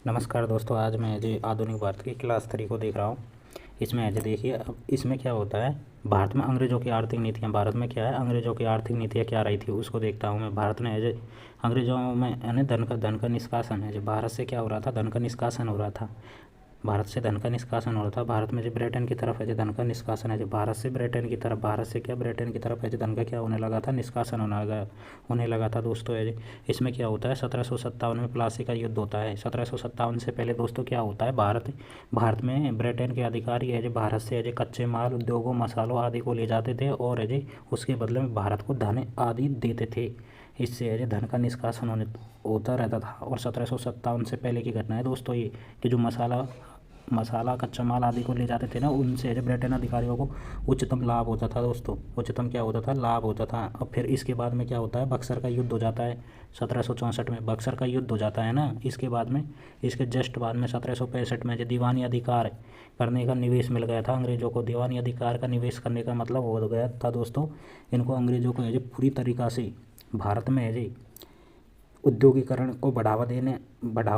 नमस्कार दोस्तों, आज मैं जी आधुनिक भारत की क्लास 3 को देख रहा हूँ। इसमें ऐसे देखिए, अब इसमें क्या होता है, भारत में अंग्रेज़ों की आर्थिक नीतियाँ, भारत में क्या है, अंग्रेज़ों की आर्थिक नीतियाँ क्या रही थी उसको देखता हूँ मैं। भारत ने एज अंग्रेज़ों में यानी धन का निष्कासन है, जो भारत से क्या हो रहा था, धन का निष्कासन हो रहा था। भारत से धन का निष्कासन हो रहा था। भारत में जो ब्रिटेन की तरफ है जो धन का निष्कासन है, जो भारत से ब्रिटेन की तरफ, भारत से क्या ब्रिटेन की तरफ है जो धन का क्या होने लगा था, निष्कासन होने लगा था दोस्तों। है इसमें क्या होता है, 1757 में प्लासी का युद्ध होता है। 1757 से पहले दोस्तों क्या होता है, भारत में ब्रिटेन के अधिकारी है जो भारत से जो कच्चे माल, उद्योगों, मसालों आदि को ले जाते थे और है जो उसके बदले में भारत को धन आदि देते थे। इससे है जो धन का निष्कासन होता रहता था। और 1757 से पहले की घटना है दोस्तों ये, कि जो मसाला कच्चा माल आदि को ले जाते थे ना, उनसे जो ब्रिटेन अधिकारियों को उच्चतम लाभ होता था दोस्तों। उच्चतम क्या होता था, लाभ होता था। अब फिर इसके बाद में क्या होता है, बक्सर का युद्ध हो जाता है। 1764 में बक्सर का युद्ध हो जाता है ना। इसके बाद में, इसके जस्ट बाद में 1765 में जो दीवानी अधिकार करने का निवेश मिल गया था अंग्रेज़ों को। दीवानी अधिकार का निवेश करने का मतलब हो गया था दोस्तों, इनको अंग्रेज़ों को है जो पूरी तरीक़ा से भारत में है जी उद्योगीकरण को बढ़ावा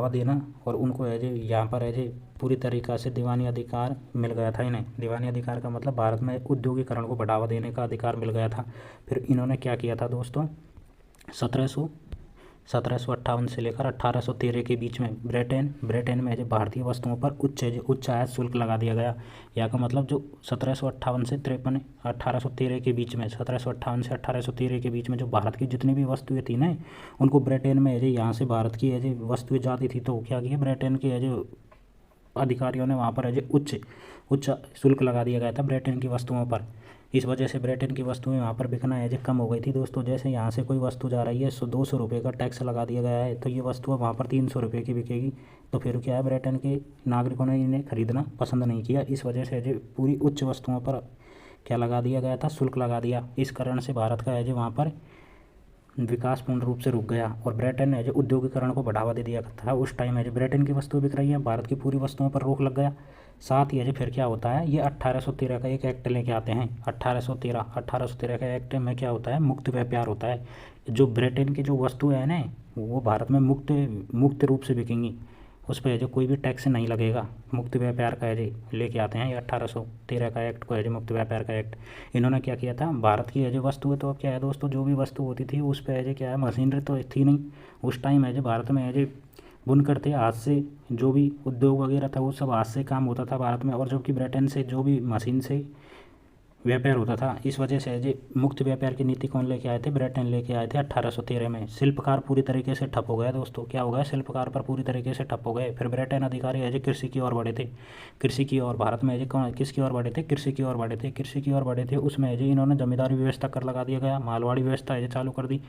देना और उनको है जो यहाँ पर है जो पूरी तरीक़ा से दीवानी अधिकार मिल गया था इन्हें। दीवानी अधिकार का मतलब भारत में उद्योगीकरण को बढ़ावा देने का अधिकार मिल गया था। फिर इन्होंने क्या किया था दोस्तों, 1758 से लेकर 1813 के बीच में ब्रिटेन में जो भारतीय वस्तुओं पर उच्च आयात शुल्क लगा दिया गया। यहाँ का मतलब जो 1758 से 1813 के बीच में, 1758 से 1813 के बीच में जो भारत की जितनी भी वस्तुएं थी ना, उनको ब्रिटेन में जो यहाँ से भारत की जो वस्तुएं जाती थी, तो क्या किया ब्रिटेन के जो अधिकारियों ने वहाँ पर जो उच्च शुल्क लगा दिया गया था ब्रिटेन की वस्तुओं पर। इस वजह से ब्रिटेन की वस्तुएं वहाँ पर बिकना है जो कम हो गई थी दोस्तों। जैसे यहाँ से कोई वस्तु जा रही है 200 रुपये का टैक्स लगा दिया गया है, तो ये वस्तु अब वहाँ पर 300 रुपये की बिकेगी। तो फिर क्या है, ब्रिटेन के नागरिकों ने इन्हें खरीदना पसंद नहीं किया। इस वजह से जो पूरी उच्च वस्तुओं पर क्या लगा दिया गया था, शुल्क लगा दिया। इस कारण से भारत का है जो वहाँ पर विकास पूर्ण रूप से रुक गया और ब्रिटेन ने जो उद्योगीकरण को बढ़ावा दे दिया था। उस टाइम है जो ब्रिटेन की वस्तुएं बिक रही हैं, भारत की पूरी वस्तुओं पर रोक लग गया। साथ ही है जो फिर क्या होता है, ये 1813 का एक एक्ट लेके आते हैं। 1813 का एक्ट में क्या होता है, मुक्त व्यापार होता है। जो ब्रिटेन की जो वस्तुएं हैं ना, वो भारत में मुक्त रूप से बिकेंगी। उस पर जो कोई भी टैक्स नहीं लगेगा। मुक्त व्यापार का है जी लेके आते हैं ये 1813 का एक्ट को है जो मुक्त व्यापार का एक्ट। इन्होंने क्या किया था, भारत की है जो वस्तु है, तो अब क्या है दोस्तों, जो भी वस्तु होती थी उस पर है जो क्या है, मशीनरी तो थी नहीं उस टाइम है जो भारत में है जो बुनकर थे, हाथ से जो भी उद्योग वगैरह था वो सब हाथ से काम होता था भारत में। और जबकि ब्रिटेन से जो भी मशीन से व्यापार होता था। इस वजह से जो मुक्त व्यापार की नीति कौन लेके आए थे, ब्रिटेन लेके आए थे 1813 में। शिल्पकार पूरी तरीके से ठप हो गया दोस्तों। क्या हो गया, शिल्पकार पर पूरी तरीके से ठप हो गए। फिर ब्रिटेन अधिकारी है जो कृषि की ओर बढ़े थे। कृषि की ओर भारत में जो किसकी ओर बढ़े थे, कृषि की ओर बढ़े थे। कृषि की ओर बढ़े थे, उसमें जो इन्होंने जमींदारी व्यवस्था कर लगा दिया गया, मालवाड़ी व्यवस्था है जो चालू कर दी,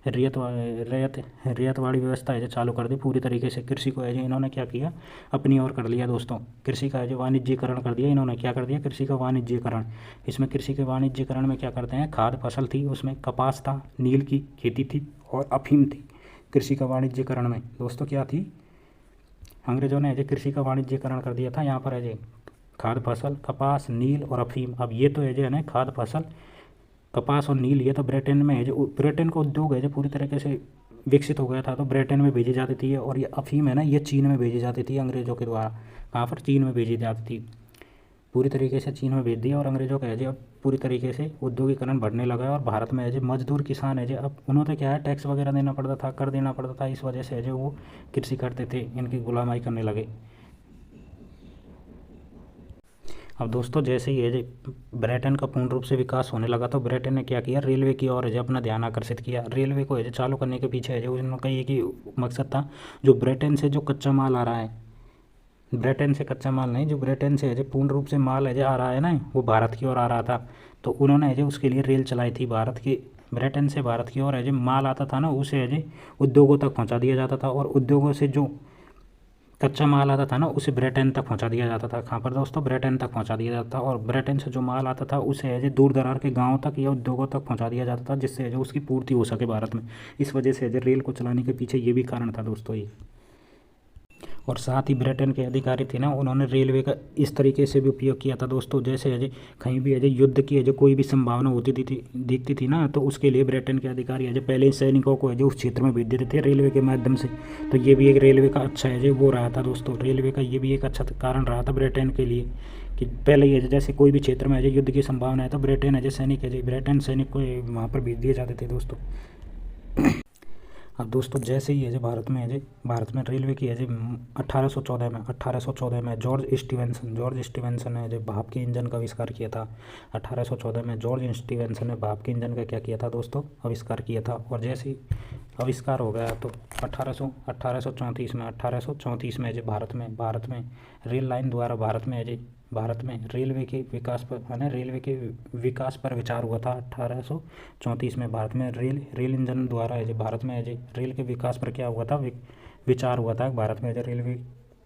रियतवाड़ी व्यवस्था है जो चालू कर दी पूरी तरीके से। कृषि को है जो इन्होंने क्या किया, अपनी ओर कर लिया दोस्तों। कृषि का जो वाणिज्यीकरण कर दिया इन्होंने, क्या कर दिया, कृषि का वाणिज्यीकरण। इसमें कृषि के वाणिज्यीकरण में क्या करते हैं, खाद्य फसल थी, उसमें कपास था, नील की खेती थी और अफीम थी। कृषि का वाणिज्यीकरण में दोस्तों क्या थी, अंग्रेजों ने जो कृषि का वाणिज्यीकरण कर दिया था। यहाँ पर है जो खाद्य फसल, कपास, नील और अफीम। अब ये तो है जो है ना, खाद्य फसल, कपास और नील, ये तो ब्रिटेन में है जो ब्रिटेन का उद्योग है जो पूरी तरीके से विकसित हो गया था, तो ब्रिटेन में भेजी जाती थी। और ये अफीम है ना, ये चीन में भेजी जाती थी अंग्रेज़ों के द्वारा। कहाँ पर, चीन में भेजी जाती थी, पूरी तरीके से चीन में भेज दिया। और अंग्रेज़ों का है जो अब पूरी तरीके से उद्योगीकरण बढ़ने लगा है। और भारत में है जो मजदूर किसान है जो अब उन्होंने क्या है, टैक्स वगैरह देना पड़ता था, कर देना पड़ता था। इस वजह से है जो वो कृषि करते थे, इनकी गुलामाई करने लगे। अब दोस्तों जैसे ही है जो ब्रिटेन का पूर्ण रूप से विकास होने लगा, तो ब्रिटेन ने क्या किया, रेलवे की ओर है जो अपना ध्यान आकर्षित किया। रेलवे को है जो चालू करने के पीछे है जो उनका एक ही मकसद था, जो ब्रिटेन से जो कच्चा माल आ रहा है, ब्रिटेन से कच्चा माल नहीं, जो ब्रिटेन से है जो पूर्ण रूप से माल है जो आ रहा है ना, वो भारत की ओर आ रहा था। तो उन्होंने है जो उसके लिए रेल चलाई थी। ब्रिटेन से भारत की ओर है जो माल आता था ना, उसे है जो उद्योगों तक पहुंचा दिया जाता था। और उद्योगों से जो कच्चा माल आता था ना, उसे ब्रिटेन तक पहुंचा दिया जाता था। कहाँ पर दोस्तों, ब्रिटेन तक पहुंचा दिया जाता था। और ब्रिटेन से जो माल आता था उसे है जो दूर दरार के गाँव तक या उद्योगों तक पहुंचा दिया जाता था, जिससे है जो उसकी पूर्ति हो सके भारत में। इस वजह से है जो रेल को चलाने के पीछे ये भी कारण था दोस्तों ये। और साथ ही ब्रिटेन के अधिकारी थे ना, उन्होंने रेलवे का इस तरीके से भी उपयोग किया था दोस्तों, जैसे अजय कहीं भी अजय युद्ध की अजय कोई भी संभावना होती थी दिखती थी ना, तो उसके लिए ब्रिटेन के अधिकारी अजय पहले ही सैनिकों को अजय उस क्षेत्र में भेज देते थे रेलवे के माध्यम से। तो ये भी एक रेलवे का अच्छा अजय वो रहा था दोस्तों, रेलवे का ये भी एक अच्छा कारण रहा था ब्रिटेन के लिए कि पहले ही जैसे कोई भी क्षेत्र में अजय युद्ध की संभावना है तो ब्रिटेन ब्रिटेन सैनिक को वहाँ पर भेज दिए जाते थे दोस्तों। अब दोस्तों जैसे ही भारत में रेलवे की 1814 में जॉर्ज स्टीवेंसन ने भाप के इंजन का आविष्कार किया था। 1814 में जॉर्ज स्टीवेंसन ने भाप के इंजन का क्या किया था दोस्तों, आविष्कार किया था। और जैसे ही आविष्कार हो गया तो 1834 में भारत में रेल लाइन द्वारा भारत में रेलवे के विकास पर विचार हुआ था। 1834 में भारत में रेल इंजन द्वारा भारत में रेल के विकास पर क्या हुआ था, विचार हुआ था। भारत में रेलवे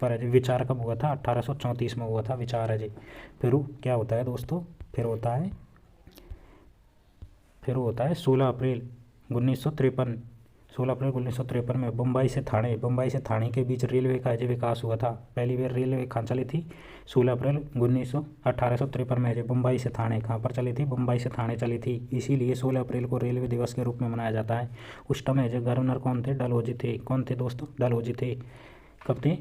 पर विचार कब हुआ था, 1834 में हुआ था विचार फिर क्या होता है दोस्तों, फिर होता है 16 अप्रैल 1953 में बम्बई से थाने के बीच रेलवे का विकास हुआ था। पहली बार रेलवे कहाँ चली थी, 16 अप्रैल 1853 में बम्बई से थाने कहाँ पर चली थी, बम्बई से थाने चली थी। इसीलिए 16 अप्रैल को रेलवे दिवस के रूप में मनाया जाता है। उस समय गवर्नर कौन थे, डलहौजी थे। कौन थे दोस्तों, डलहौजी थे। कब थे,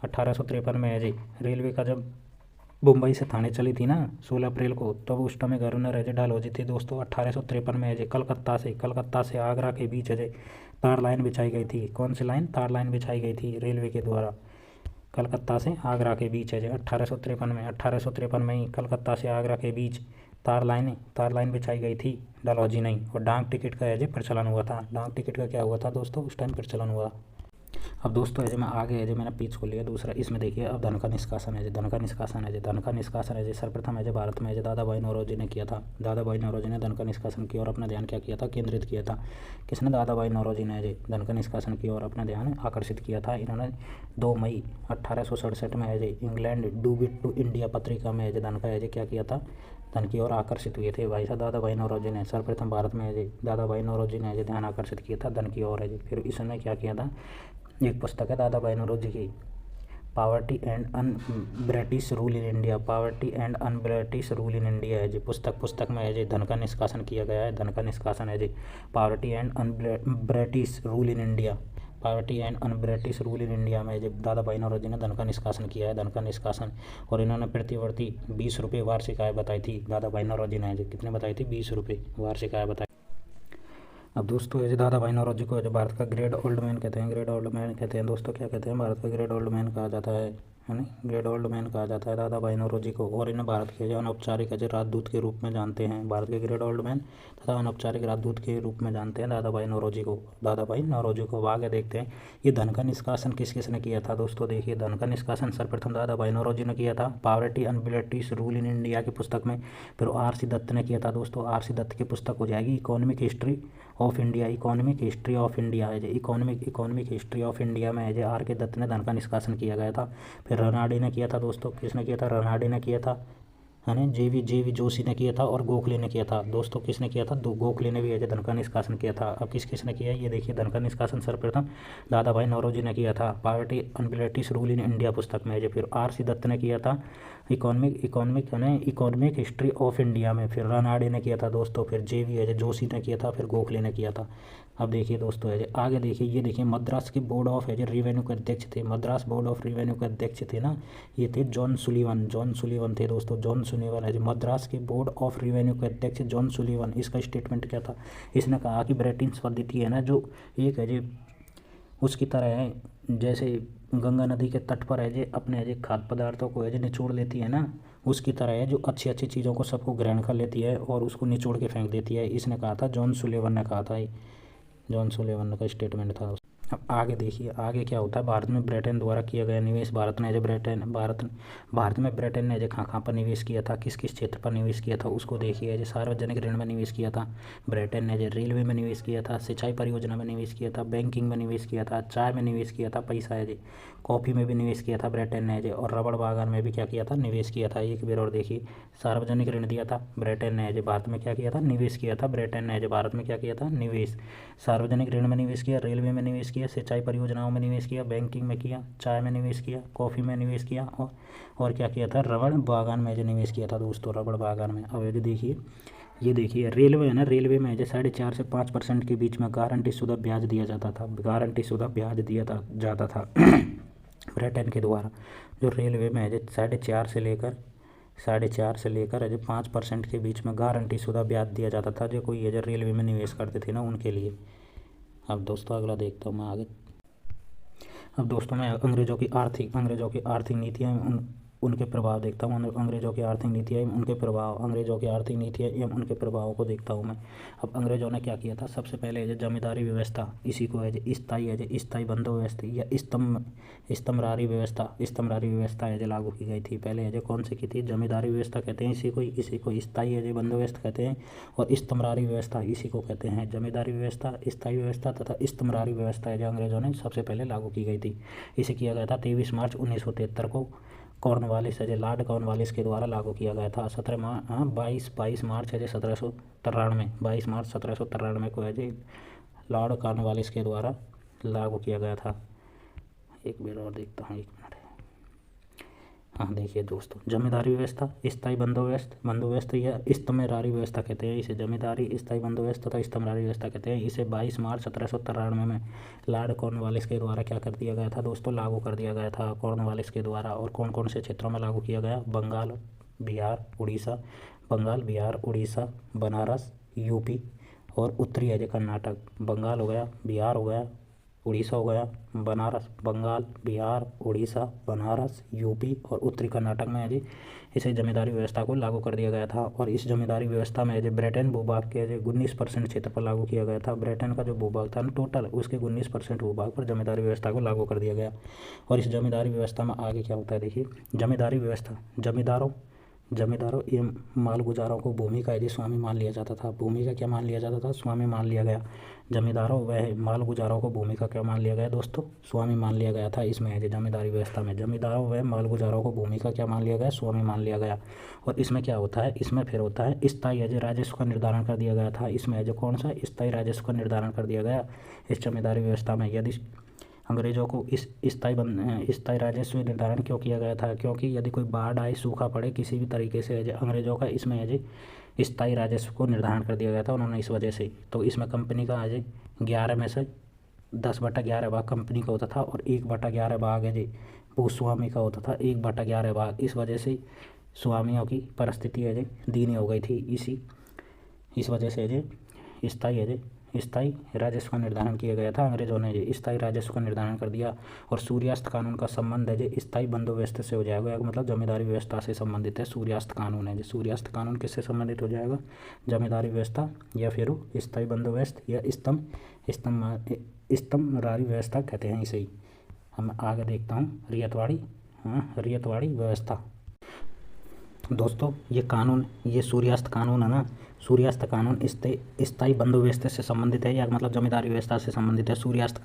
1853 में रेलवे का जब मुंबई से थाने चली थी ना 16 अप्रैल को, तब उस टाइम गवर्नर डलहौजी थे दोस्तों। 1853 में कलकत्ता से आगरा के बीच तार लाइन बिछाई गई थी। कौन सी लाइन, तार लाइन बिछाई गई थी रेलवे के द्वारा कलकत्ता से आगरा के बीच 1853 में ही कलकत्ता से आगरा के बीच तार लाइन बिछाई गई थी, डलहौजी नहीं। और डाक टिकट का प्रचलन हुआ था। डाक टिकट का क्या हुआ था दोस्तों, उस टाइम प्रचलन हुआ। अब दोस्तों मैं आगे मैंने पेज खोल लिया दूसरा। इसमें देखिए अब धन का निष्कासन धन का निष्कासन सर्वप्रथम भारत में दादा भाई नौरोजी ने किया था। दादा भाई नौरोजी ने धन का निष्कासन की ओर अपना ध्यान क्या किया था, केंद्रित किया था। किसने, दादा भाई नौरोजी ने धन का निष्कासन की ओर अपना ध्यान आकर्षित किया था। इन्होंने 2 मई 1867 में इंग्लैंड डू इट टू इंडिया पत्रिका में धन का क्या किया था, धन की ओर आकर्षित हुए थे भाई साहब दादा भाई नौरोजी ने। सर्वप्रथम भारत में दादा भाई नौरोजी ने ध्यान आकर्षित किया था धन की ओर। फिर इसने क्या किया था, एक पुस्तक है दादा भाई नौरोजी की, poverty and un British rule in India. Poverty and un British rule in India है पुस्तक में धन का निष्कासन किया गया है। धन का निष्कासन poverty and un British rule in India. Poverty and un British rule in India में दादा भाई नौरोजी ने धन का निष्कासन किया है, धन का निष्कासन। और इन्होंने प्रतिवर्ती 20 रुपये वार्षिक आय बताई थी। दादा भाई नौरोजी ने कितने बताई थी, 20 रुपये वार्षिक आय बताई। अब दोस्तों दादा भाई नौरोजी को भारत का ग्रेट ओल्ड मैन कहते हैं दोस्तों। क्या कहते हैं, भारत का ग्रेट ओल्ड मैन कहा जाता है ना, ग्रेट ओल्ड मैन कहा जाता है दादा भाई नौरोजी को। और इन्हें भारत के अनौपचारिक राजदूत के रूप में जानते हैं। भारत के ग्रेट ओल्ड मैन तथा अनौपचारिक राजदूत के रूप में जानते हैं दादा भाई नौरोजी को। आगे देखते हैं ये धन का निष्कासन किसने किया था दोस्तों। देखिए धन का निष्कासन सर्वप्रथम दादा भाई नौरोजी ने किया था poverty and British rule in India की पुस्तक में। फिर RC दत्त ने किया था दोस्तों। RC दत्त की पुस्तक हो जाएगी इकोनॉमिक हिस्ट्री ऑफ इंडिया है। इकोनॉमिक हिस्ट्री ऑफ इंडिया में RK दत्त ने धन का निष्कासन किया गया था। फिर रनाडे ने किया था दोस्तों। किसने किया था, रनाडे ने किया था, है ना। JV जोशी ने किया था और गोखले ने किया था दोस्तों। किसने किया था, गोखले ने भी धन का निष्कासन किया था। अब किसने किया, ये देखिए धन का निष्कासन सर्वप्रथम दादा भाई नौरोजी ने किया था poverty and British rule in India पुस्तक में। फिर RC दत्त ने किया था इकोनॉमिक हिस्ट्री ऑफ इंडिया में। फिर रनाडे ने किया था दोस्तों। फिर JV जोशी ने किया था। फिर गोखले ने किया था। अब देखिए दोस्तों आगे देखिए, ये देखिए मद्रास के बोर्ड ऑफ रिवेन्यू के अध्यक्ष थे। मद्रास बोर्ड ऑफ रिवेन्यू के अध्यक्ष थे ना, ये थे जॉन सुलीवन थे दोस्तों। जॉन सुलीवन मद्रास के बोर्ड ऑफ रिवेन्यू के अध्यक्ष जॉन सुलीवन। इसका स्टेटमेंट क्या था, इसने कहा कि ब्रिटिश पद्धति है ना जो एक उसकी तरह है, जैसे गंगा नदी के तट पर अपने खाद्य पदार्थों को निचोड़ लेती है ना, उसकी तरह है जो अच्छी चीज़ों को सबको ग्रहण कर लेती है और उसको निचोड़ के फेंक देती है। इसने कहा था, जॉन सुलीवन ने कहा था। जॉन सुलीवन का स्टेटमेंट था। अब आगे देखिए आगे क्या होता है, भारत में ब्रिटेन द्वारा किया गया निवेश। भारत में ब्रिटेन ने कहाँ पर निवेश किया था, किस क्षेत्र पर निवेश किया था उसको देखिए। सार्वजनिक ऋण में निवेश किया था ब्रिटेन ने। रेलवे में निवेश किया था, सिंचाई परियोजना में निवेश किया था, बैंकिंग में निवेश किया था, चाय में निवेश किया था, पैसा कॉफ़ी में भी निवेश किया था ब्रिटेन ने। और रबड़ बागान में भी क्या किया था, निवेश किया था। एक बार और देखिए, सार्वजनिक ऋण दिया था ब्रिटेन ने। भारत में क्या किया था, निवेश किया था ब्रिटेन ने। भारत में क्या किया था, निवेश। सार्वजनिक ऋण में निवेश किया, रेलवे में निवेश किया, सिंचाई परियोजनाओं में निवेश किया, बैंकिंग में किया, चाय में निवेश किया, कॉफ़ी में निवेश किया और क्या किया था, रबड़ बागान में जो निवेश किया था दोस्तों, रबड़ बागान में। अब ये देखिए रेलवे है ना, रेलवे में जो 4.5 से 5% के बीच में गारंटी शुदा ब्याज दिया जाता था, गारंटी शुदा ब्याज दिया जाता था ब्रिटेन के द्वारा। जो रेलवे में है जो 4.5 से लेकर जो 5% के बीच में गारंटी शुदा ब्याज दिया जाता था जो कोई ये जो रेलवे में निवेश करते थे ना उनके लिए। अब दोस्तों अगला देखता हूँ मैं आगे। अब दोस्तों मैं अंग्रेज़ों की आर्थिक नीतियाँ उनके प्रभाव देखता हूँ। अंग्रेज़ों की आर्थिक नीतियाँ एवं उनके प्रभावों को देखता हूँ मैं। अब अंग्रेज़ों ने क्या किया था, सबसे पहले जो जमींदारी व्यवस्था, इसी को है जो स्थायी बंदोबस्त या स्तंभरारी व्यवस्था है जो लागू की गई थी। पहले है जो कौन सी की थी, जमींदारी व्यवस्था कहते हैं इसी को स्थायी है जो बंदोबस्त कहते हैं, और स्तंभरारी व्यवस्था इसी को कहते हैं। जमींदारी व्यवस्था, स्थायी व्यवस्था तथा स्तंभरारी व्यवस्था है जो अंग्रेज़ों ने सबसे पहले लागू की गई थी। इसे किया गया था 23 मार्च 1973 को कॉर्नवालिस है लॉर्ड कॉर्नवालिस के द्वारा लागू किया गया था। 22 मार्च है 1793 को है जी लॉर्ड कॉर्नवालिस के द्वारा लागू किया गया था। एक मिनट और देखता हूँ, 1 मिनट। हाँ देखिए दोस्तों, जमींदारी व्यवस्था, स्थायी बंदोबस्त या स्तंभरारी व्यवस्था कहते हैं इसे। जमींदारी, स्थायी बंदोबस्त तथा स्तंभरारी व्यवस्था कहते हैं इसे। 22 मार्च 1793 में लॉर्ड कॉर्नवालिस के द्वारा क्या कर दिया गया था दोस्तों, लागू कर दिया गया था कॉर्नवालिस के द्वारा। और कौन कौन से क्षेत्रों में लागू किया गया, बंगाल, बिहार, उड़ीसा, बनारस, यूपी और उत्तरी है कर्नाटक। बंगाल हो गया, बिहार हो गया, उड़ीसा हो गया, बनारस, बंगाल, बिहार, उड़ीसा, बनारस, यूपी और उत्तरी कर्नाटक में है जी इसे जमींदारी व्यवस्था को लागू कर दिया गया था। और इस जमींदारी व्यवस्था में जो ब्रिटेन भूभाग के जो 19% क्षेत्र पर लागू किया गया था। ब्रिटेन का जो भूभाग था ना टोटल, उसके 19% भूभाग पर जमींदारी व्यवस्था को लागू कर दिया गया। और इस जमींदारी व्यवस्था में आगे क्या होता है देखिए, जमींदारी व्यवस्था, जमींदारों एवं मालगुजारों को भूमि का यदि स्वामी मान लिया जाता था। भूमि का क्या मान लिया जाता था, स्वामी मान लिया गया। जमींदारों व मालगुजारों को भूमि का क्या मान लिया गया दोस्तों, स्वामी मान लिया गया था। इसमें है जमींदारी व्यवस्था में जमींदारों व मालगुजारों को भूमि का क्या मान लिया गया, स्वामी मान लिया गया। और इसमें क्या होता है, इसमें फिर होता है स्थायी राजस्व का निर्धारण कर दिया गया था। इसमें जो कौन सा स्थायी राजस्व का निर्धारण कर दिया गया इस जमींदारी व्यवस्था में। यदि अंग्रेज़ों को इस स्थायी राजस्व निर्धारण क्यों किया गया था, क्योंकि यदि कोई बाढ़ आए, सूखा पड़े किसी भी तरीके से अंग्रेज़ों का इसमें स्थायी राजस्व को निर्धारण कर दिया गया था उन्होंने इस वजह से। तो इसमें कंपनी का 11 में से 10/11 भाग कंपनी का होता था और 1/11 भाग भूस्वामी का होता था, 1/11 भाग। इस वजह से स्वामियों की परिस्थिति दीनी हो गई थी। इस वजह से स्थायी राजस्व का निर्धारण किया गया था। अंग्रेज़ों ने स्थायी राजस्व का निर्धारण कर दिया। और सूर्यास्त कानून का संबंध स्थायी बंदोबस्त से हो जाएगा, मतलब जमींदारी व्यवस्था से संबंधित है। सूर्यास्त कानून है सूर्यास्त कानून किससे संबंधित हो जाएगा, जमींदारी व्यवस्था या फिर स्थायी बंदोबस्त या स्तंभरारी व्यवस्था कहते हैं इसे ही। हम आगे देखता हूँ रियतवाड़ी व्यवस्था। दोस्तों ये कानून, ये सूर्यास्त कानून है ना, सूर्यास्त कानून स्थायी बंदोबस्त से संबंधित है या मतलब जमींदारी व्यवस्था से संबंधित है। सूर्यास्त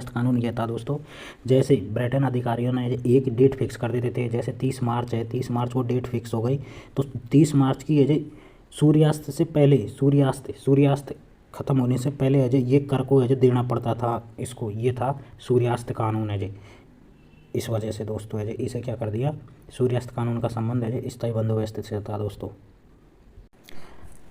कानून यह था दोस्तों, जैसे ब्रिटेन अधिकारियों ने एक डेट फिक्स कर देते थे, जैसे 30 मार्च है, 30 मार्च को डेट फिक्स हो गई तो 30 मार्च की सूर्यास्त से पहले, सूर्यास्त खत्म होने से पहले ये कर को देना पड़ता था इसको। ये था सूर्यास्त कानून इस वजह से दोस्तों इसे क्या कर दिया, सूर्यास्त कानून का संबंध स्थायी बंदोबस्त से था दोस्तों।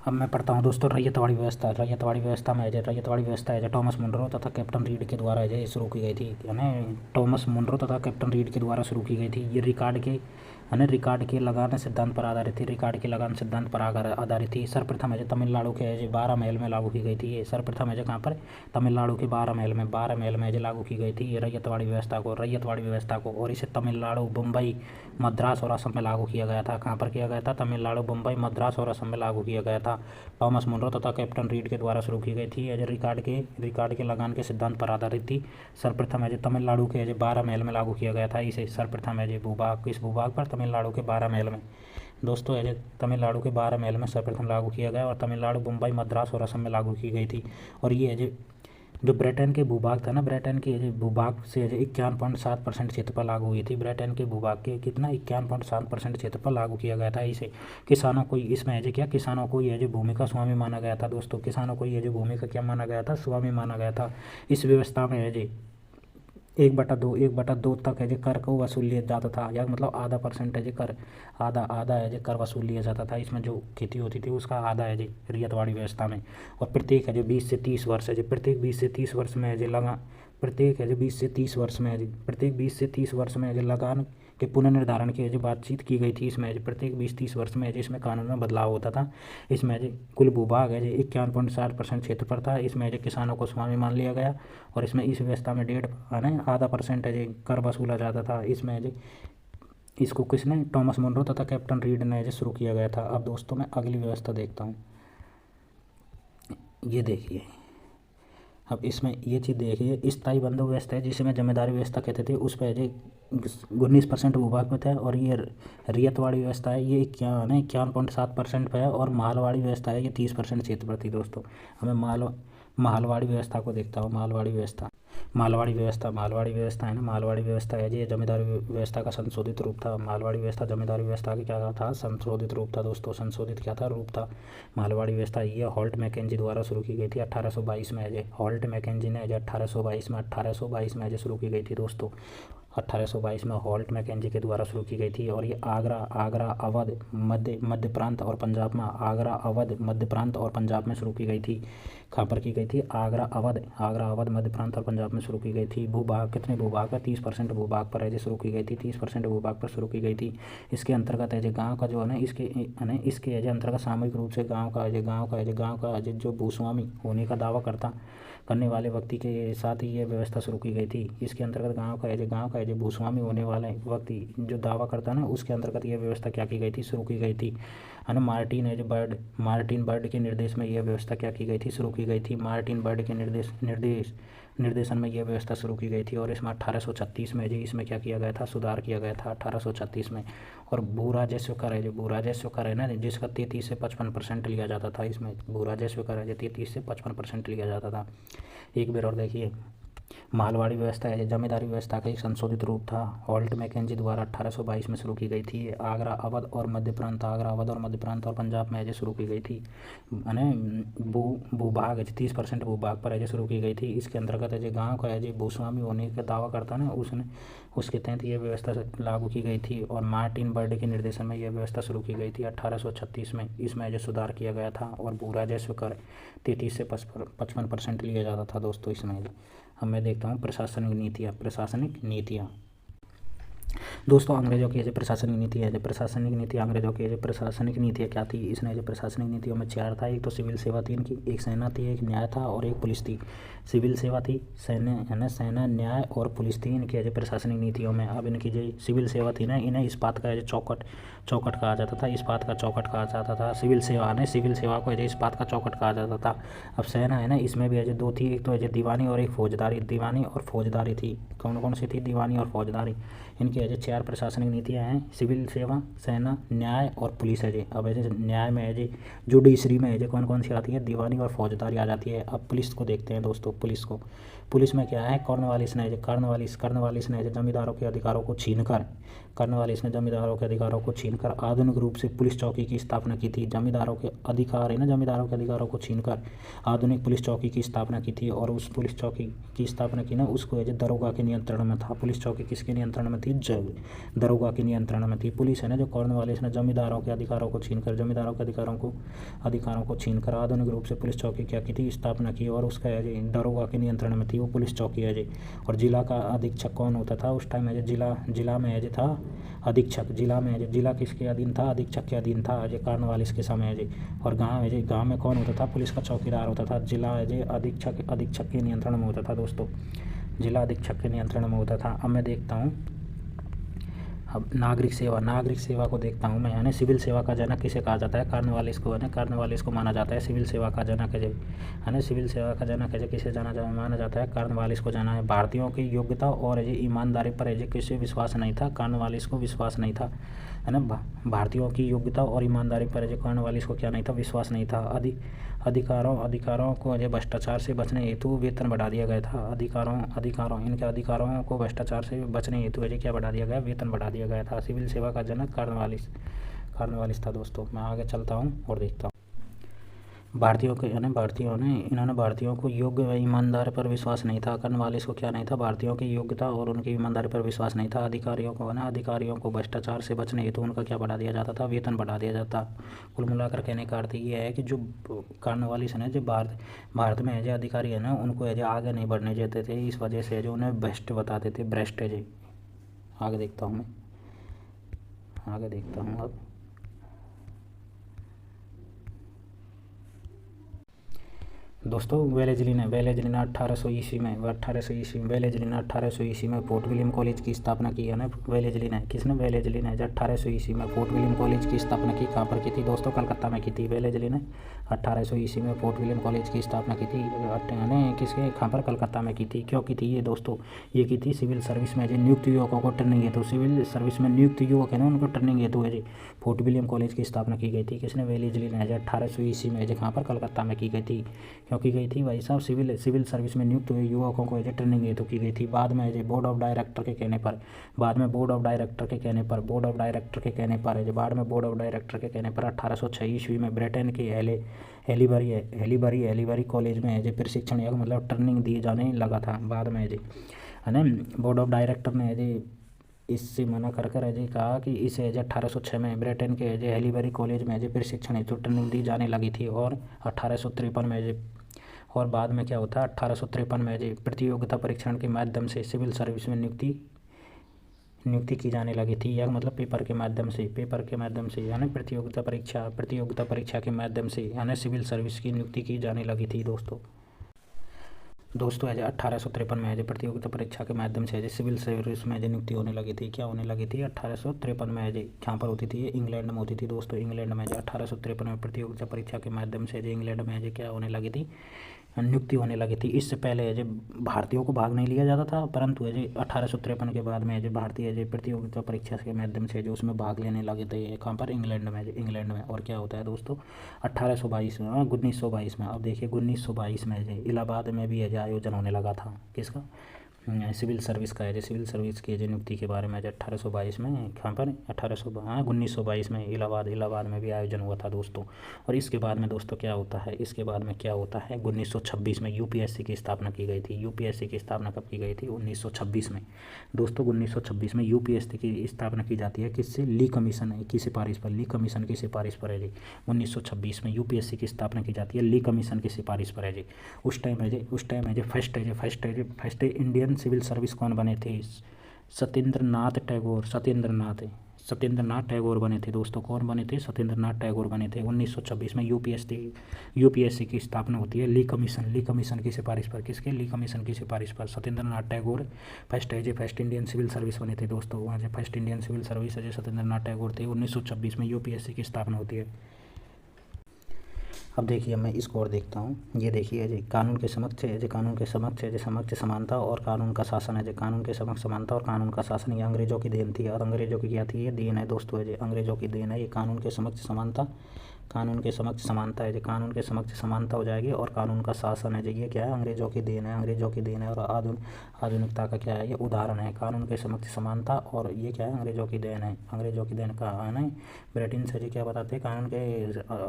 अब मैं पढ़ता हूँ दोस्तों रैयतवाड़ी व्यवस्था। रैयतवाड़ी व्यवस्था है टॉमस मुनरो तथा कैप्टन रीड के द्वारा शुरू की गई थी, यानी टॉमस मुनरो तथा कैप्टन रीड के द्वारा शुरू की गई थी। ये रिकॉर्ड के लगान सिद्धांत पर आधारित थी। सर्वप्रथम तमिलनाडु के 12 महल में लागू की गई थी। ये सर्वप्रथम कहाँ पर, तमिलनाडु के 12 महल में लागू की गई थी ये रैयतवाड़ी व्यवस्था को। और इसे तमिलनाडु, मुंबई, मद्रास और असम में लागू किया गया था। कहाँ पर किया गया था, तमिलनाडु, मुंबई, मद्रास और असम में लागू किया गया था। टॉमस मुनरो तथा कैप्टन रीड के द्वारा शुरू की गई थी। रिकॉर्ड के लगान के सिद्धांत पर आधारित थी। सर्वप्रथम तमिलनाडु के 12 महल में लागू किया गया था इसे। सर्वप्रथम भूभाग, इस भूभाग पर तमिलनाडु के 12 महल में दोस्तों तमिलनाडु के 12 महल में सर्वप्रथम लागू किया गया और तमिलनाडु, मुंबई, मद्रास और असम में लागू की गई थी। और ये जो ब्रिटेन के भूभाग था ना, ब्रिटेन के भूभाग से 51.7% क्षेत्र पर लागू हुई थी। ब्रिटेन के भूभाग के कितना 51.7% क्षेत्र पर लागू किया गया था इसे। किसानों को इसमें क्या किसानों को ये जो भूमि का स्वामी माना गया था दोस्तों। किसानों को ये जो भूमि का क्या माना गया था, स्वामी माना गया था। इस व्यवस्था में 1/2 तक कर को वसूल लिया जाता था, या मतलब आधा % कर, आधा कर वसूल लिया जाता था। इसमें जो खेती होती थी उसका आधा रियायतवाड़ी व्यवस्था में। और प्रत्येक 20 से 30 वर्ष प्रत्येक 20 से 30 वर्ष में प्रत्येक 20 से 30 वर्ष में लगान के पुनर्निर्धारण की बातचीत की गई थी। इसमें प्रत्येक 20-30 वर्ष में इसमें कानून में बदलाव होता था। इसमें कुल भूभाग 51.7% क्षेत्र पर था। इसमें किसानों को स्वामी मान लिया गया। और इसमें इस व्यवस्था में आधा % कर वसूला जाता था। इसमें इसको किसने, टॉमस मुनरो तथा कैप्टन रीड ने शुरू किया गया था। अब दोस्तों मैं अगली व्यवस्था देखता हूँ। ये देखिए, अब इसमें ये चीज़ देखिए, स्थायी बंधु व्यवस्था है जिसे मैं जमींदारी व्यवस्था कहते थे, उस पर 19% भूभाग में था। और ये रियायतवाड़ी व्यवस्था है, ये 51.7% पे है। और मालवाड़ी व्यवस्था है, ये 30% क्षेत्र पर थी दोस्तों। हमें मालवाड़ी व्यवस्था को देखता हूँ। मालवाड़ी व्यवस्था है ना, मालवाड़ी व्यवस्था है ये जमींदारी व्यवस्था का संशोधित रूप था। मालवाड़ी व्यवस्था जमींदारी व्यवस्था का क्या था, संशोधित रूप था दोस्तों। संशोधित क्या था, रूप था। मालवाड़ी व्यवस्था ये हॉल्ट मैकेंजी द्वारा शुरू की गई थी 1822 में। हॉल्ट मैकेंजी ने 1822 में शुरू की गई थी दोस्तों। 1822 में हॉल्ट मैकेंजी के द्वारा शुरू की गई थी। और ये आगरा अवध मध्य प्रांत और पंजाब में, आगरा अवध मध्य प्रांत और पंजाब में शुरू की गई थी। कहाँ पर की गई थी, आगरा अवध मध्य प्रांत और पंजाब में शुरू की गई थी। भूभाग कितने भूभाग का, 30% भूभाग पर शुरू की गई थी। 30% भूभाग पर शुरू की गई थी। इसके अंतर्गत गाँव का जो है ना, इसके अंतर्गत सामूहिक रूप से गाँव का जो भूस्वामी होने का दावा करने वाले व्यक्ति के साथ ही ये व्यवस्था शुरू की गई थी। इसके अंतर्गत गांव का जो भूस्वामी होने वाले व्यक्ति जो दावा करता है ना, उसके अंतर्गत ये व्यवस्था क्या की गई थी, शुरू की गई थी। है ना, मार्टिन बर्ड के निर्देश में यह व्यवस्था क्या की गई थी, शुरू की गई थी। मार्टिन बर्ड के निर्देशन में यह व्यवस्था शुरू की गई थी। और इसमें 1836 में इसमें क्या किया गया था, सुधार किया गया था 1836 में। और भू राजस्व कर है ना, जिसका 33 से 55% लिया जाता था। इसमें भू राजस्व कर 33 से 55% लिया जाता था। एक बार और देखिए, मालवाड़ी व्यवस्था है जमींदारी व्यवस्था का एक संशोधित रूप था। हॉल्ट मैकेंजी द्वारा 1822 में शुरू की गई थी। आगरा अवध और मध्य प्रांत और पंजाब में शुरू की गई थी। भूभाग 30% भूभाग पर शुरू की गई थी। इसके अंतर्गत गाँव का भूस्वामी होने का दावा करता ना, उसके तहत यह व्यवस्था लागू की गई थी। और मार्टिन बर्ड के निर्देशन में यह व्यवस्था शुरू की गई थी 1836 में। इसमें सुधार किया गया था। और भू राजस्व कर 33 से 55% लिया जाता था दोस्तों। इसमें अब मैं देखता हूँ प्रशासनिक नीतियाँ दोस्तों। अंग्रेजों की प्रशासनिक नीति अंग्रेजों की प्रशासनिक नीतियाँ क्या थी। इसने प्रशासनिक नीतियों में 4 था। एक तो सिविल सेवा थी इनकी, एक सेना थी, एक न्याय था और एक पुलिस थी। सिविल सेवा थी, सेना, न्याय और पुलिस थी इनकी प्रशासनिक नीतियों में। अब इनकी जो सिविल सेवा थी ना, इन्हें इस्पात का चौकट कहा जाता था। इस्पात का चौकट कहा जाता था। सिविल सेवा को इस्पात का चौकट कहा जाता था। अब सेना है ना, इसमें भी 2 थी, एक तो दीवानी और एक फौजदारी थी। कौन सी थी, दीवानी और फौजदारी। इनकी 4 प्रशासनिक नीतियाँ हैं, सिविल सेवा, सेना, न्याय और पुलिस है। अब न्याय में जुडिशरी में कौन सी आती है, दीवानी और फौजदारी आ जाती है। अब पुलिस को देखते हैं दोस्तों। पुलिस में क्या है, कॉर्नवालिस ने जमींदारों के अधिकारों को छीनकर आधुनिक रूप से पुलिस चौकी की स्थापना की थी। जमींदारों के अधिकारों को छीनकर आधुनिक पुलिस चौकी की स्थापना की थी। और उस पुलिस चौकी की स्थापना की ना, उसको दरोगा के नियंत्रण में था। पुलिस चौकी किसके नियंत्रण में थी, दरोगा के नियंत्रण में थी। पुलिस है ना, जो कॉर्नवालिस ने जमींदारों के अधिकारों को छीनकर आधुनिक रूप से पुलिस चौकी क्या की थी, स्थापना की। और उसका दरोगा के नियंत्रण में थी वो पुलिस चौकी है। और जिला का अधीक्षक कौन होता था उस टाइम जिला में था अधीक्षक। जिला किसके अधीन था, अधीक्षक के अधीन था कॉर्नवालिस के समय। और गाँव में कौन होता था, पुलिस का चौकीदार होता था। जिला अधीक्षक के नियंत्रण में होता था दोस्तों। जिला अधीक्षक के नियंत्रण में होता था। अब मैं देखता हूँ, अब नागरिक सेवा को देखता हूँ मैं। यानी सिविल सेवा का जनक किसे कहा जाता है, कॉर्नवालिस को माना जाता है सिविल सेवा का जनक है। सिविल सेवा का जनक किसे माना जाता है, कॉर्नवालिस को जाना है। भारतीयों की योग्यता और ईमानदारी पर किसे विश्वास नहीं था, कॉर्नवालिस को विश्वास नहीं था, है ना। भारतीयों की योग्यता और ईमानदारी पर कॉर्नवालिस को क्या नहीं था, विश्वास नहीं था। अधिकारों को जो भ्रष्टाचार से बचने हेतु वेतन बढ़ा दिया गया था। इनके अधिकारों को भ्रष्टाचार से बचने हेतु है क्या बढ़ा दिया गया, वेतन बढ़ा दिया गया था। सिविल सेवा का जनक कार्नवालिस था दोस्तों। मैं आगे चलता हूँ और देखता हूँ। भारतीयों को योग्य व ईमानदार पर विश्वास नहीं था। कार्नवालिस को क्या नहीं था, भारतीयों की योग्यता और उनकी ईमानदारी पर विश्वास नहीं था। अधिकारियों को भ्रष्टाचार से बचने हेतु उनका क्या बढ़ा दिया जाता था, वेतन बढ़ा दिया जाता। कुल मिलाकर कहने का अर्थ ये है कि जो कार्नवालिस है ना, जो भारत में जो अधिकारी है ना, उनको जो आगे नहीं बढ़ने देते थे। इस वजह से जो उन्हें भ्रष्ट बताते थे, भ्रष्ट है जी। आगे देखता हूँ अब दोस्तों। वेलेज़ली ने 1800 ईस्वी में फोर्ट विलियम कॉलेज की स्थापना की है ना। वेलेज़ली ने 1800 ईस्वी में फोर्ट विलियम कॉलेज की स्थापना की। कहाँ पर की थी दोस्तों, कलकत्ता में की थी। वेलेज़ली ने 1800 ईस्वी में फोर्ट विलियम कॉलेज की स्थापना की थी। किसके, कहाँ पर, कलकत्ता में की थी। क्यों की थी ये दोस्तों, ये की थी सिविल सर्विस में जो नियुक्त युवकों को ट्रेनिंग हेतु, सिविल सर्विस में नियुक्त युवक है ना, उनको ट्रेनिंग हेतु है जी फोर्ट विलियम कॉलेज की स्थापना की गई थी। किसने, वेलेज़ली ने 1800 ईस्वी में कहाँ पर, कलकत्ता में की गई थी। क्यों की गई थी भाई साहब, सिविल सर्विस में नियुक्त हुए युवकों को ट्रेनिंग हेतु की गई थी। बाद में बोर्ड ऑफ डायरेक्टर के कहने पर 1806 ईस्वी में ब्रिटेन के हेलीबरी कॉलेज में प्रशिक्षण या मतलब ट्रेनिंग दिए जाने लगा था। बाद में है ना, बोर्ड ऑफ डायरेक्टर ने इससे मना कर कहा कि इसे 1806 में ब्रिटेन के हेलीबरी कॉलेज में प्रशिक्षण हेतु ट्रेनिंग दी जाने लगी थी। और 1853 में और बाद में क्या होता है, 1853 में प्रतियोगिता परीक्षण के माध्यम से सिविल सर्विस में नियुक्ति की जाने लगी थी। या मतलब पेपर के माध्यम से यानी प्रतियोगिता परीक्षा के माध्यम से यानी सिविल सर्विस की नियुक्ति की जाने लगी थी दोस्तों। 1853 में प्रतियोगिता परीक्षा के माध्यम से सिविल सर्विस में नियुक्ति होने लगी थी। क्या होने लगी थी 1853 में कहाँ पर होती थी, इंग्लैंड में होती थी दोस्तों। इंग्लैंड में 1853 में प्रतियोगिता परीक्षा के माध्यम से इंग्लैंड में क्या होने लगी थी, नियुक्ति होने लगी थी। इससे पहले भारतीयों को भाग नहीं लिया जाता था, परंतु 1853 के बाद में भारतीय प्रतियोगिता परीक्षा के माध्यम से उसमें भाग लेने लगे थे। कहाँ पर, इंग्लैंड में। और क्या होता है दोस्तों, 1922 में अब देखिए 1922 में इलाहाबाद में भी आयोजन होने लगा था। किसका, सिविल सर्विस का सिविल सर्विस की नियुक्ति के बारे में 1822 में कहाँ पर 1922 में इलाहाबाद में भी आयोजन हुआ था दोस्तों। और इसके बाद में दोस्तों क्या होता है, 1926 में यूपीएससी की स्थापना की गई थी। यूपीएससी की स्थापना कब की गई थी, 1926 में दोस्तों। 1926 में यूपीएससी की स्थापना की जाती है। किससे, ली कमीशन की सिफारिश पर। ली कमीशन की सिफारिश पर है 1926 में यूपीएससी की स्थापना की जाती है, ली कमीशन की सिफारिश पर है उस time first Indian civil service कौन बने थे, सत्येंद्रनाथ टैगोर बने थे दोस्तों। कौन बने थे, सत्येंद्रनाथ टैगोर बने थे। 1926 में यूपीएससी की स्थापना होती है ली कमीशन की सिफारिश पर। किसके, ली कमीशन की सिफारिश पर Satyendranath Tagore first Indian civil service बने थे दोस्तों। वहाँ से first Indian civil service Satyendranath Tagore थे। 1926 में यूपीएससी की स्थापना होती है। अब देखिए मैं इसको और देखता हूँ। ये देखिए कानून के समक्ष समानता और कानून का शासन है। कानून के समक्ष समानता और कानून का शासन ये अंग्रेजों की देन थी। और अंग्रेजों की क्या थी, ये देन है दोस्तों। अंग्रेजों की देन है ये कानून के समक्ष समानता है। कानून के समक्ष समानता हो जाएगी। और कानून का शासन है ये क्या है, अंग्रेजों की देन है। और आधुनिकता का क्या है, ये उदाहरण है। कानून के समक्ष समानता और ये क्या है, अंग्रेजों की देन का है ना। ब्रिटेन से क्या बताते हैं, कानून के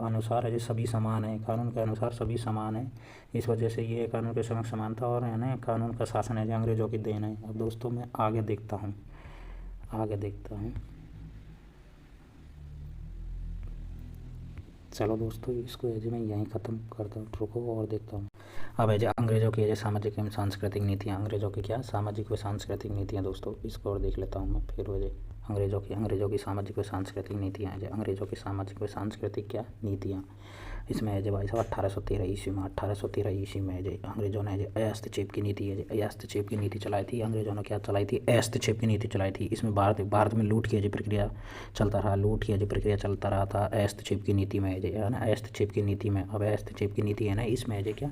अनुसार सभी समान है। कानून के अनुसार सभी समान है। इस वजह से ये कानून के समक्ष समानता और है ना कानून का शासन है जो अंग्रेजों की देन है। अब दोस्तों मैं आगे देखता हूँ। चलो दोस्तों इसको मैं यहीं ख़त्म करता हूँ, रुको और देखता हूँ। अब अंग्रेजों की सामाजिक एवं सांस्कृतिक नीतियाँ, अंग्रेजों की क्या सामाजिक व सांस्कृतिक नीतियाँ दोस्तों, इसको और देख लेता हूँ मैं फिर। अंग्रेजों की सामाजिक व सांस्कृतिक नीतियाँ अंग्रेजों की सामाजिक व सांस्कृतिक क्या नीतियाँ, इसमें भाई साहब 1813 ईस्वी में अंग्रेजों ने अयस्क चेप की नीति चलाई थी। अंग्रेजों ने क्या चलाई थी, अयस्क चेप की नीति चलाई थी। इसमें भारत में लूट की प्रक्रिया चलता रहा था अयस्क चेप की नीति में है ना। अयस्क चेप की नीति में अब अयस्क चेप की नीति है ना, इसमें क्या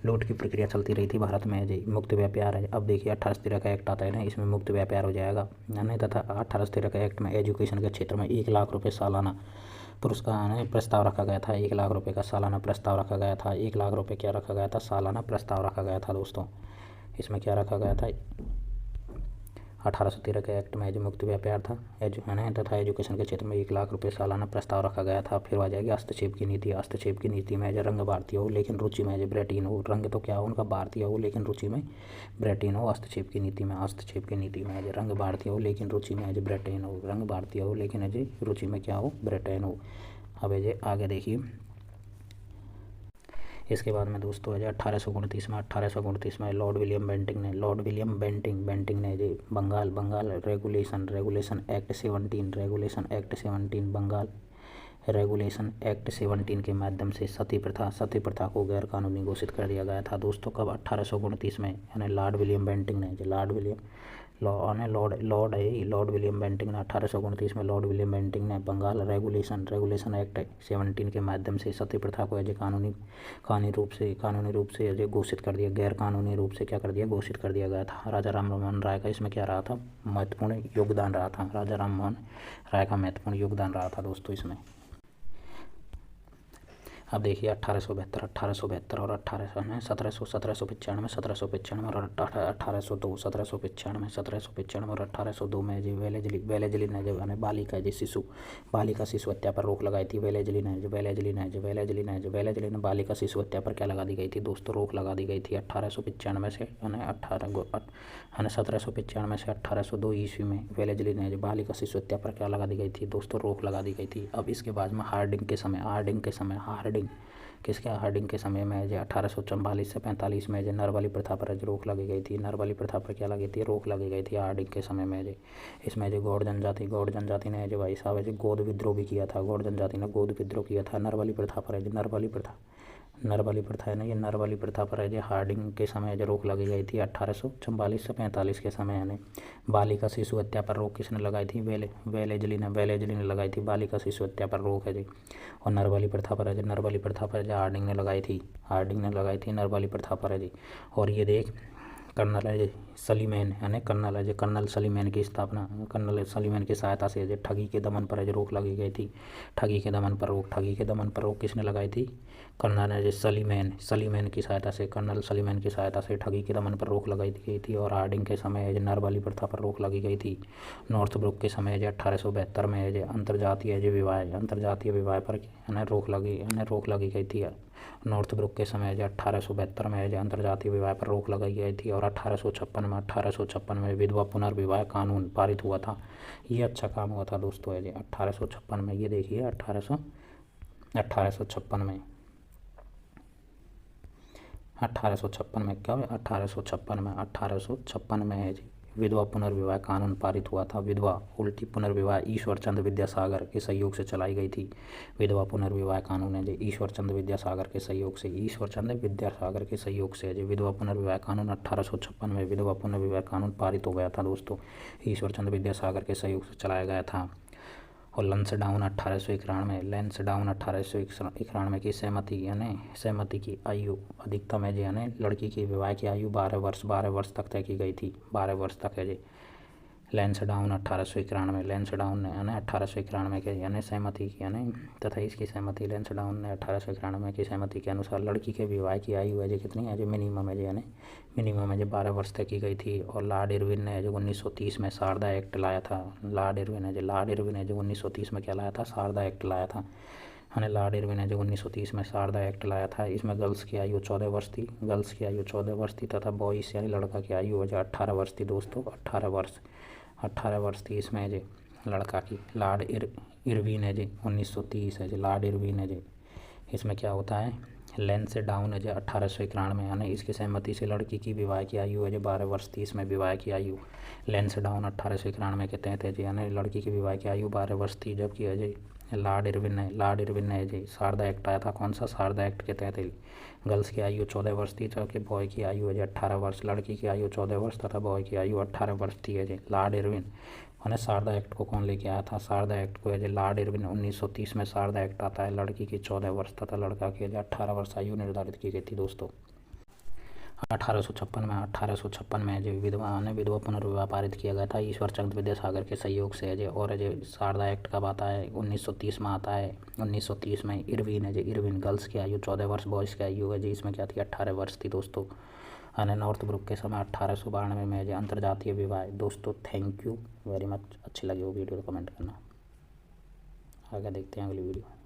लूट की प्रक्रिया चलती रही थी भारत में मुक्त व्यापार है। अब देखिए 1813 का एक्ट आता है ना, इसमें मुक्त व्यापार हो जाएगा नहीं। तथा 1813 का एक्ट में एजुकेशन के क्षेत्र में 1 लाख रुपये सालाना पुरस्कार प्रस्ताव रखा गया था। 1 लाख रुपये का सालाना प्रस्ताव रखा गया था। 1 लाख रुपये क्या रखा गया था? सालाना प्रस्ताव रखा गया था दोस्तों। इसमें क्या रखा गया था? 1813 के एक्ट में जो मुक्त व्यापार था तथा एजुकेशन के क्षेत्र में 1 लाख रुपये सालाना प्रस्ताव रखा गया था। फिर आ जाएगी हस्तक्षेप की नीति। हस्तक्षेप की नीति में जो रंग भारतीय हो लेकिन रुचि में जो ब्रिटेन हो, रंग तो क्या हो उनका भारतीय हो लेकिन रुचि में ब्रिटेन हो। हस्तक्षेप की नीति में, हस्तक्षेप की नीति में जो रंग भारतीय हो लेकिन रुचि में जो ब्रिटेन हो, रंग भारतीय हो लेकिन जो रुचि में क्या हो? ब्रिटेन हो। अब ये आगे देखिए, इसके बाद में दोस्तों है 1829 में लॉर्ड विलियम बेंटिंग ने जो Bengal regulation act 17 Bengal regulation act 17 के माध्यम से सती प्रथा को गैर कानूनी घोषित कर दिया गया था दोस्तों। कब? 1829 में, यानी लॉर्ड विलियम बेंटिंग ने लॉर्ड विलियम बेंटिंग ने 1829 में लॉर्ड विलियम बेंटिंग ने बंगाल रेगुलेशन एक्ट 17 के माध्यम से सती प्रथा को कानूनी रूप से घोषित कर दिया, गैर कानूनी रूप से क्या कर दिया? घोषित कर दिया गया था। राजा राम मोहन राय का इसमें क्या रहा था? महत्वपूर्ण योगदान रहा था। राजा राम मोहन राय का महत्वपूर्ण योगदान रहा था दोस्तों इसमें। अब देखिए 1872 और 1795 और 1802 1795 और 1802 में जो वेलेजली ने जब बालिका शिशु हत्या पर रोक लगाई थी। वेलेजली ने बालिका शिशु हत्या पर क्या लगा दी गई थी दोस्तों? रोक लगा दी गई थी 1895 से 1795 से 1802 ईस्वी में वेलेजली ने जो बालिका शिशु हत्या पर क्या लगा दी गई थी दोस्तों? रोक लगा दी गई थी। अब इसके बाद में हार्डिंग के समय में जो 1844 से 45 में जो नरबली प्रथा पर रोक लगी गई थी। नरबली प्रथा पर क्या लगी थी? रोक लगी गई थी हार्डिंग के समय में जो इसमें जो गौड़ जनजाति ने जो भाई साहब जो गोद विद्रोह भी किया था। गौड़ जनजाति ने गोद विद्रोह किया था नरबली प्रथा पर। नरबली प्रथा है ना, ये नरबली प्रथा पर जो हार्डिंग के समय जो रोक लगी गई थी 1844 से 45 के समय, यानी बालिका शिशु हत्या पर रोक किसने लगाई थी? वेलेजली ने लगाई थी बालिका शिशु हत्या पर रोक है जी। और नरबली प्रथा पर जो हार्डिंग ने लगाई थी नरबली प्रथा पर है जी। और ये देख कर्नल सलीमैन की स्थापना, कर्नल सलीमैन की सहायता से जो ठगी के दमन पर जो रोक लगी गई थी। ठगी के दमन पर रोक किसने लगाई थी? कर्नल सलीमैन की सहायता से ठगी के दमन पर रोक लगाई गई थी। और हार्डिंग के समय जो नरबली प्रथा पर रोक लगी गई थी। नॉर्थब्रुक के समय जो 1872 में जो अंतर्जातीय विवाह पर रोक लगी गई थी। नॉर्थब्रुक के समय जो 1872 में जो अंतर्जातीय विवाह पर रोक लगाई गई थी। और 1856 में विधवा पुनर्विवाह कानून पारित हुआ था। ये अच्छा काम हुआ था दोस्तों ये 1856 में। ये देखिए 1856 में क्या हुआ? 1856 में है जी विधवा पुनर्विवाह कानून पारित हुआ था। विधवा उल्टी पुनर्विवाह ईश्वरचंद विद्यासागर के सहयोग से चलाई गई थी। विधवा पुनर्विवाह कानून है जो ईश्वरचंद विद्यासागर के सहयोग से जो विधवा पुनर्विवाह कानून 1856 में विधवा पुनर्विवाह कानून पारित हो गया था दोस्तों। ईश्वरचंद विद्यासागर के सहयोग से चलाया गया था। और लैंसडाउन 1891 की सहमति की आयु अधिकतम है यानी लड़की की विवाह की आयु 12 वर्ष तक तय की गई थी। 12 वर्ष तक है जी। लैंसडाउन 1891 के यानी सहमति की तथा इसकी सहमति लैंसडाउन ने 1891 की सहमति के अनुसार लड़की के विवाह की आयु है जो कितनी है जो मिनिमम है जो 12 वर्ष तक की गई थी। और लॉर्ड इरविन ने जो 1930 में शारदा एक्ट लाया था। लॉर्ड इरविन ने जो 1930 में क्या लाया था? शारदा एक्ट लाया था। लॉर्ड इरविन ने जो 1930 में शारदा एक्ट लाया था। इसमें गर्ल्स की आयु 14 वर्ष थी तथा बॉयज़ यानी लड़का की आयु जो 18 वर्ष थी दोस्तों। 18 वर्ष थी इसमें जो लड़का की। लॉर्ड इरविन है जी 1930 है जो लॉर्ड इरविन है जी। इसमें क्या होता है? लैंसडाउन है जो 1891 यानी इसकी सहमति से लड़की की विवाह की आयु है जो 12 वर्ष थी। इसमें विवाह की आयु लैंसडाउन 1891 के तहत है जी यानी लड़की की विवाह की आयु 12 वर्ष थी। जबकि अजय लॉर्ड इरविन ने जी शारदा एक्ट आया था। कौन सा? शारदा एक्ट के तहत गर्ल्स की आयु 14 वर्ष थी जबकि बॉय की आयु है 18 वर्ष। लड़की की आयु 14 वर्ष तथा बॉय की आयु 18 वर्ष थी है जी। लॉर्ड इरविन शारदा एक्ट को कौन लेके आया था? शारदा एक्ट को है जी लॉर्ड इरविन। 1930 में शारदा एक्ट आता है। लड़की की 14 वर्ष तथा लड़का की 18 वर्ष आयु निर्धारित की गई थी दोस्तों। 1856 में जो विधवा पुनर्विवाह पारित किया गया था ईश्वर चंद्र विद्यासागर के सहयोग से है। और जो शारदा एक्ट कब आता है 1930 में आता है। 1930 में इरविन है जो इरविन गर्ल्स की आयु 14 वर्ष, बॉयज़ की आयु है जी इसमें क्या थी 18 वर्ष थी दोस्तों। और नॉर्थ ब्रुक के समय 1892 में जो अंतर्जातीय विवाह है दोस्तों। Thank you very much. अच्छी लगी वो वीडियो तो कमेंट करना। आगे देखते हैं अगली वीडियो।